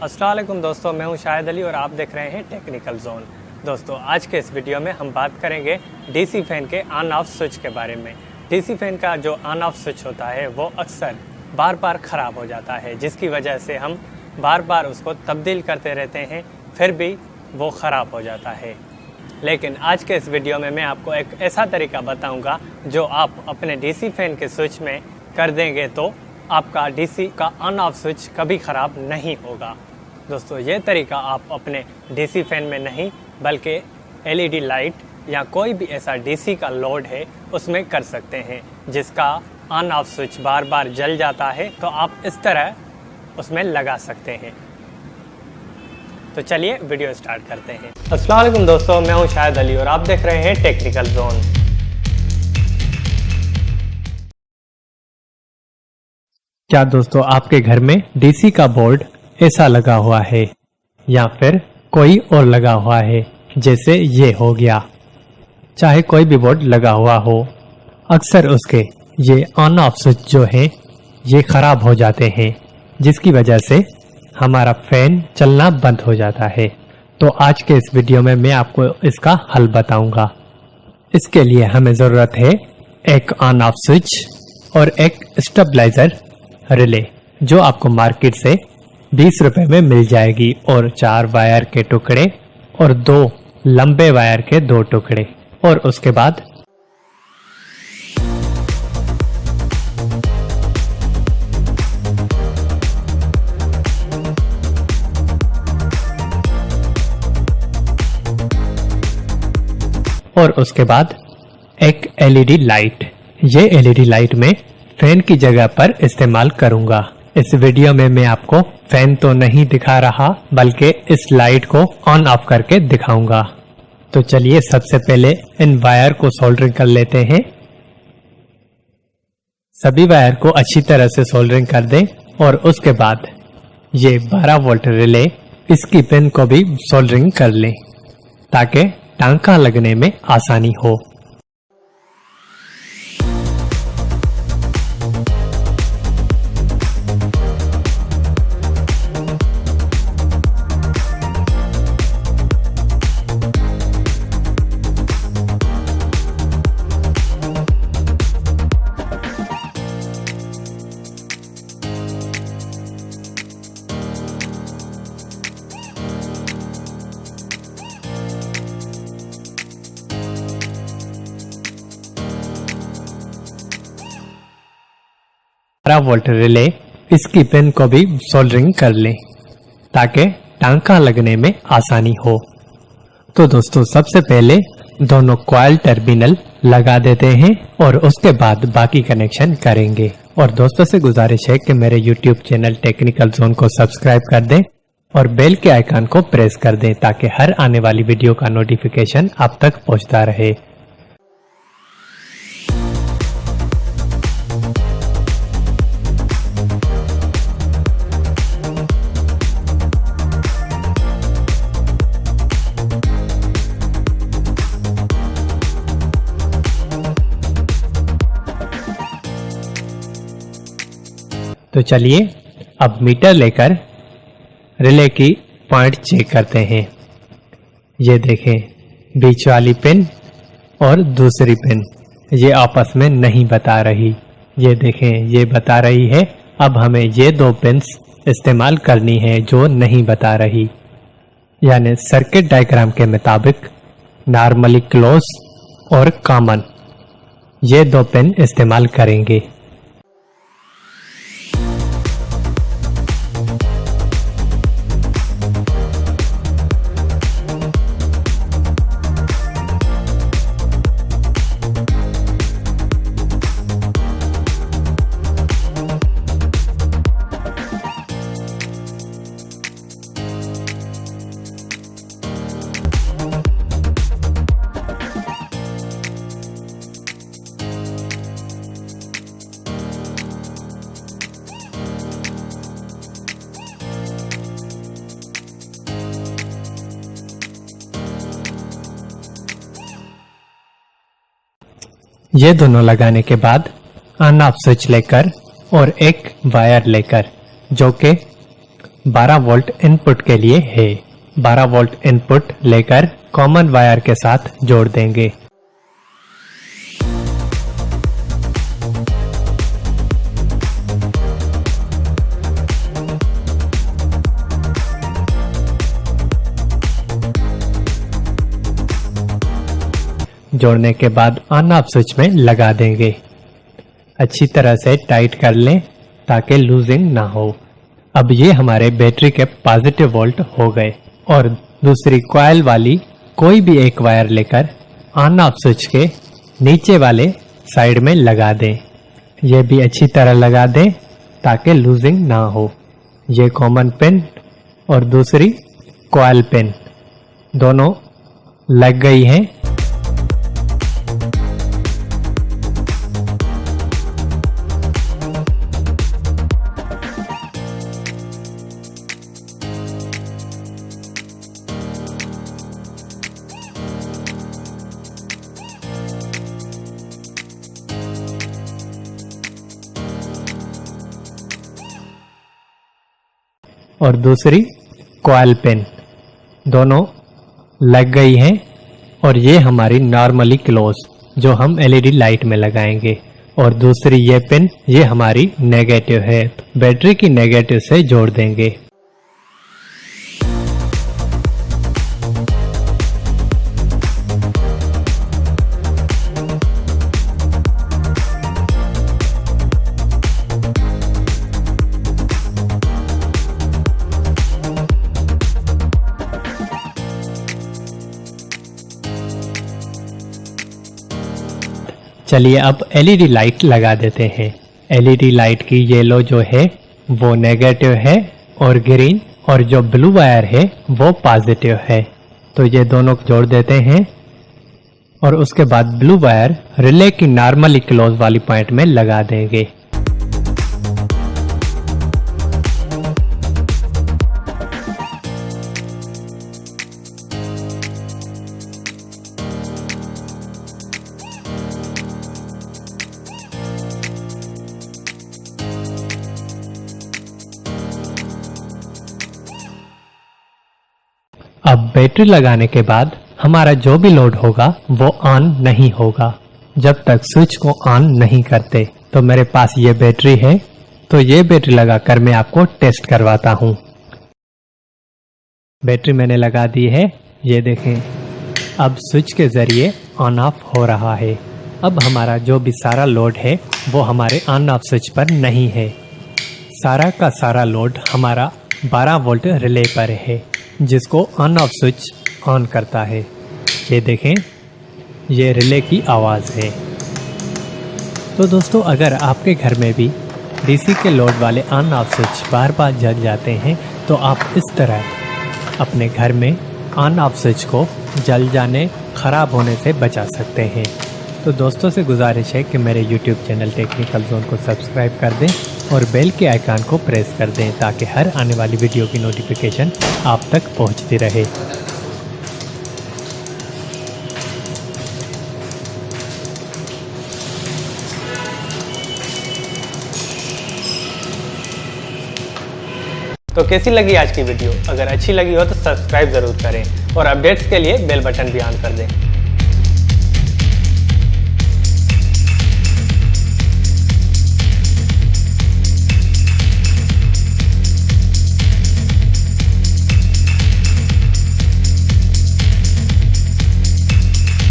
अस्सलाम वालेकुम दोस्तों, मैं हूं शाहिद अली और आप देख रहे हैं टेक्निकल जोन। दोस्तों आज के इस वीडियो में हम बात करेंगे डीसी फैन के ऑन ऑफ स्विच के बारे में। डीसी फैन का जो ऑन ऑफ स्विच होता है वो अक्सर बार बार ख़राब हो जाता है, जिसकी वजह से हम बार बार उसको तब्दील करते रहते हैं, फिर भी वो ख़राब हो जाता है। लेकिन आज के इस वीडियो में मैं आपको एक ऐसा तरीका बताऊंगा जो आप अपने डीसी फैन के स्विच में कर देंगे तो आपका डीसी का ऑन ऑफ स्विच कभी ख़राब नहीं होगा। दोस्तों ये तरीका आप अपने डीसी फैन में नहीं बल्कि एलईडी लाइट या कोई भी ऐसा डीसी का लोड है उसमें कर सकते हैं जिसका ऑन ऑफ स्विच बार बार जल जाता है, तो आप इस तरह उसमें लगा सकते हैं। तो चलिए वीडियो स्टार्ट करते हैं। अस्सलाम वालेकुम दोस्तों, मैं हूं शाहिद अली और आप देख रहे हैं टेक्निकल जोन। क्या दोस्तों आपके घर में डीसी का बोर्ड ऐसा लगा हुआ है या फिर कोई और लगा हुआ है, जैसे ये हो गया, चाहे कोई भी बोर्ड लगा हुआ हो, अक्सर उसके ये ऑन ऑफ स्विच जो है ये ख़राब हो जाते हैं, जिसकी वजह से हमारा फैन चलना बंद हो जाता है। तो आज के इस वीडियो में मैं आपको इसका हल बताऊंगा। इसके लिए हमें ज़रूरत है एक ऑन ऑफ स्विच और एक स्टेबलाइजर रिले, जो आपको मार्केट से 20 रुपए में मिल जाएगी, और 4 वायर के टुकड़े और 2 लंबे वायर के 2 टुकड़े। और उसके बाद एक एलईडी लाइट। ये एलईडी लाइट में फैन की जगह पर इस्तेमाल करूंगा। इस वीडियो में मैं आपको फैन तो नहीं दिखा रहा बल्कि इस लाइट को ऑन ऑफ करके दिखाऊंगा। तो चलिए सबसे पहले इन वायर को सोल्डरिंग कर लेते हैं। सभी वायर को अच्छी तरह से सोल्डरिंग कर दें और उसके बाद ये 12 वोल्ट रिले, इसकी पिन को भी सोल्डरिंग कर लें ताकि टांका लगने में आसानी हो। वोल्ट रिले, इसकी पिन को भी सोल्डरिंग कर लें ताकि टांका लगने में आसानी हो। तो दोस्तों सबसे पहले दोनों कॉइल टर्मिनल लगा देते हैं और उसके बाद बाकी कनेक्शन करेंगे। और दोस्तों से गुजारिश है कि मेरे YouTube चैनल टेक्निकल जोन को सब्सक्राइब कर दें और बेल के आइकन को प्रेस कर दें ताकि हर आने वाली वीडियो का नोटिफिकेशन आप तक पहुंचता रहे। तो चलिए अब मीटर लेकर रिले की पॉइंट चेक करते हैं। ये देखें, बीच वाली पिन और दूसरी पिन ये आपस में नहीं बता रही। ये देखें, ये बता रही है। अब हमें ये 2 पिन्स इस्तेमाल करनी है जो नहीं बता रही, यानी सर्किट डायग्राम के मुताबिक नॉर्मली क्लोज और कॉमन, ये 2 पिन इस्तेमाल करेंगे। ये दोनों लगाने के बाद ऑन ऑफ स्विच लेकर और एक वायर लेकर जो कि 12 वोल्ट इनपुट के लिए है। 12 वोल्ट इनपुट लेकर कॉमन वायर के साथ जोड़ देंगे। जोड़ने के बाद ऑन ऑफ स्विच में लगा देंगे। अच्छी तरह से टाइट कर लें ताकि लूजिंग ना हो। अब ये हमारे बैटरी के पॉजिटिव वोल्ट हो गए। और दूसरी कॉइल वाली कोई भी एक वायर लेकर ऑन ऑफ स्विच के नीचे वाले साइड में लगा दें। ये भी अच्छी तरह लगा दें ताकि लूजिंग ना हो। ये कॉमन पिन और दूसरी कॉइल पिन दोनों लग गई हैं। और दूसरी कॉइल पिन दोनों लग गई हैं। और ये हमारी नॉर्मली क्लोज जो हम एलईडी लाइट में लगाएंगे। और दूसरी ये पिन ये हमारी नेगेटिव है, बैटरी की नेगेटिव से जोड़ देंगे। चलिए अब एलईडी लाइट लगा देते हैं। एलईडी लाइट की येलो जो है वो नेगेटिव है और ग्रीन और जो ब्लू वायर है वो पॉजिटिव है। तो ये दोनों जोड़ देते हैं और उसके बाद ब्लू वायर रिले की नॉर्मली क्लोज वाली पॉइंट में लगा देंगे। अब बैटरी लगाने के बाद हमारा जो भी लोड होगा वो ऑन नहीं होगा जब तक स्विच को ऑन नहीं करते। तो मेरे पास ये बैटरी है, तो ये बैटरी लगाकर मैं आपको टेस्ट करवाता हूँ। बैटरी मैंने लगा दी है, ये देखें अब स्विच के जरिए ऑन ऑफ हो रहा है। अब हमारा जो भी सारा लोड है वो हमारे ऑन ऑफ स्विच पर नहीं है। सारा का सारा लोड हमारा 12 वोल्ट रिले पर है जिसको ऑन ऑफ स्विच ऑन करता है। ये देखें ये रिले की आवाज़ है। तो दोस्तों अगर आपके घर में भी डीसी के लोड वाले ऑन ऑफ स्विच बार बार जल जाते हैं तो आप इस तरह अपने घर में ऑन ऑफ स्विच को जल जाने ख़राब होने से बचा सकते हैं। तो दोस्तों से गुजारिश है कि मेरे YouTube चैनल टेक्निकल जोन को सब्सक्राइब कर दें और बेल के आइकन को प्रेस कर दें ताकि हर आने वाली वीडियो की नोटिफिकेशन आप तक पहुंचती रहे। तो कैसी लगी आज की वीडियो? अगर अच्छी लगी हो तो सब्सक्राइब जरूर करें और अपडेट्स के लिए बेल बटन भी ऑन कर दें।